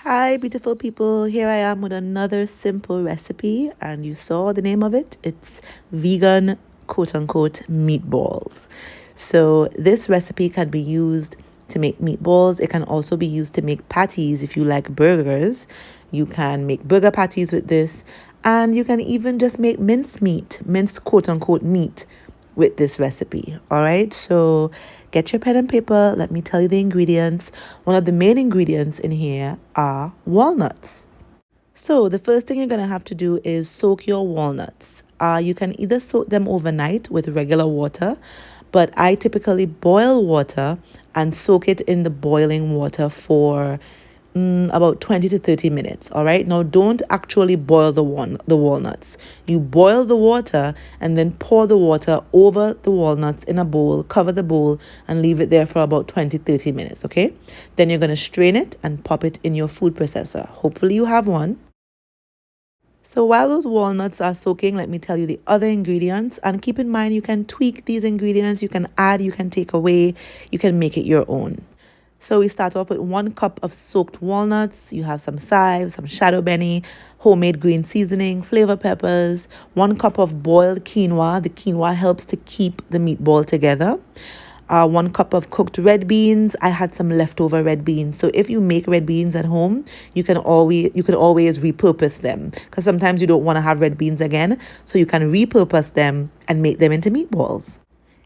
Hi, beautiful people. Here I am with another simple recipe, and you saw the name of it. It's vegan, quote unquote, meatballs. So, this recipe can be used to make meatballs. It can also be used to make patties if you like burgers. You can make burger patties with this, and you can even just make minced meat, minced quote unquote meat with this recipe. All right, so get your pen and paper. Let me tell you the ingredients. One of the main ingredients in here are walnuts. So the first thing you're going to have to do is soak your walnuts. You can either soak them overnight with regular water, but I typically boil water and soak it in the boiling water for about 20 to 30 minutes. All right, now don't actually boil the walnuts. You boil the water and then pour the water over the walnuts in a bowl, cover the bowl, and leave it there for about 20-30 minutes. Okay, then you're going to strain it and pop it in your food processor. Hopefully you have one. So while those walnuts are soaking, let me tell you the other ingredients. And keep in mind, you can tweak these ingredients. You can add, you can take away, you can make it your own. So we start off with 1 cup of soaked walnuts. You have some chive, some Chadon Beni, homemade green seasoning, flavor peppers, 1 cup of boiled quinoa. The quinoa helps to keep the meatball together. 1 cup of cooked red beans. I had some leftover red beans. So if you make red beans at home, you can always repurpose them, because sometimes you don't want to have red beans again. So you can repurpose them and make them into meatballs.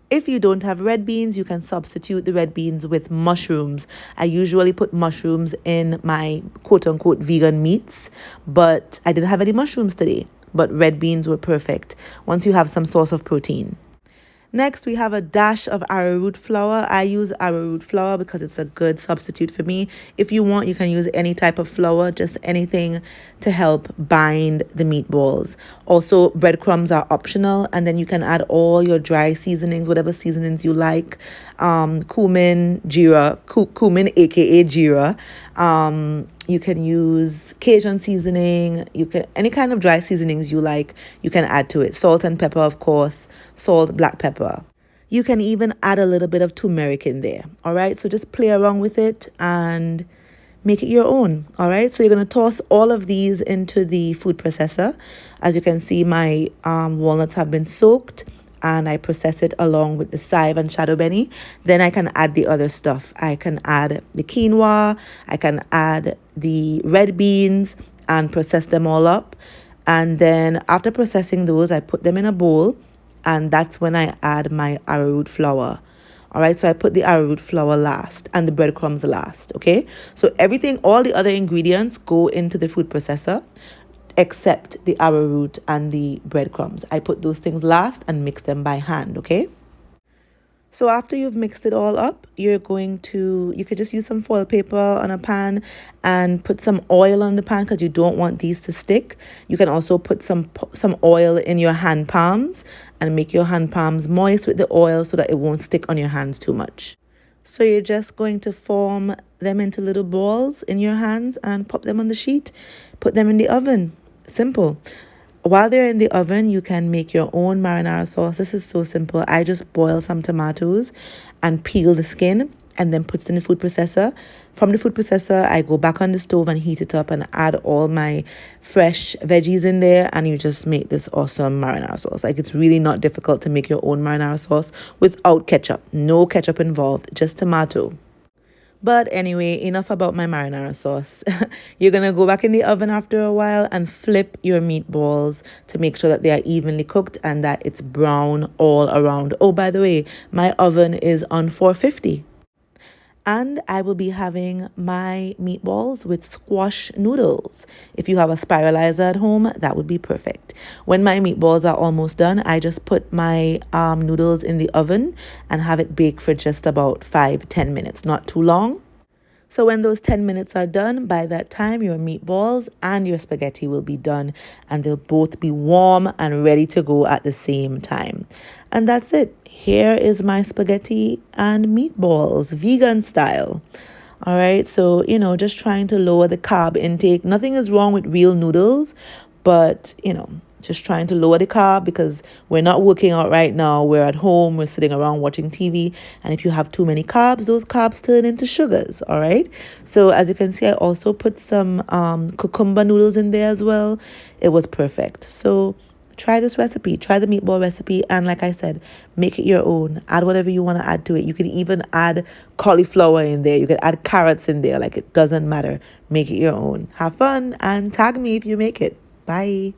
If you don't have red beans, you can substitute the red beans with mushrooms. I usually put mushrooms in my quote-unquote vegan meats, but I didn't have any mushrooms today. But red beans were perfect once you have some source of protein. Next, we have a dash of arrowroot flour. I use arrowroot flour because it's a good substitute for me. If you want, you can use any type of flour, just anything to help bind the meatballs. Also, breadcrumbs are optional, and then you can add all your dry seasonings, whatever seasonings you like. Cumin, cumin, aka jeera. You can use Cajun seasoning. You can any kind of dry seasonings you like, you can add to it. Salt and pepper, of course. Salt, black pepper. You can even add a little bit of turmeric in there. All right, so just play around with it and make it your own. All right, so you're going to toss all of these into the food processor. As you can see, my walnuts have been soaked, and I process it along with the chive and Chadon Beni. Then I can add the other stuff. I can add the quinoa, I can add the red beans and process them all up. And then after processing those, I put them in a bowl, and that's when I add my arrowroot flour. All right, so I put the arrowroot flour last and the breadcrumbs last. Okay, so everything, all the other ingredients go into the food processor except the arrowroot and the breadcrumbs. I put those things last and mix them by hand. Okay, so after you've mixed it all up, you could just use some foil paper on a pan and put some oil on the pan, because you don't want these to stick. You can also put some oil in your hand palms and make your hand palms moist with the oil so that it won't stick on your hands too much. So you're just going to form them into little balls in your hands and pop them on the sheet. Put them in the oven. Simple. While they're in the oven, you can make your own marinara sauce. This is so simple. I just boil some tomatoes and peel the skin and then put it in the food processor. From the food processor, I go back on the stove and heat it up and add all my fresh veggies in there, and you just make this awesome marinara sauce. Like, it's really not difficult to make your own marinara sauce without ketchup. No ketchup involved, just tomato. But anyway, enough about my marinara sauce. You're going to go back in the oven after a while and flip your meatballs to make sure that they are evenly cooked and that it's brown all around. Oh, by the way, my oven is on 450. And I will be having my meatballs with squash noodles. If you have a spiralizer at home, that would be perfect. When my meatballs are almost done, I just put my noodles in the oven and have it bake for just about 5-10 minutes, not too long. So when those 10 minutes are done, by that time, your meatballs and your spaghetti will be done, and they'll both be warm and ready to go at the same time. And that's it. Here is my spaghetti and meatballs, vegan style. All right, so, just trying to lower the carb intake. Nothing is wrong with real noodles, but, Just trying to lower the carb because we're not working out right now. We're at home, we're sitting around watching TV. And if you have too many carbs, those carbs turn into sugars. All right. So as you can see, I also put some cucumber noodles in there as well. It was perfect. So try this recipe, try the meatball recipe, and like I said, make it your own. Add whatever you want to add to it. You can even add cauliflower in there. You can add carrots in there. Like, it doesn't matter. Make it your own. Have fun and tag me if you make it. Bye.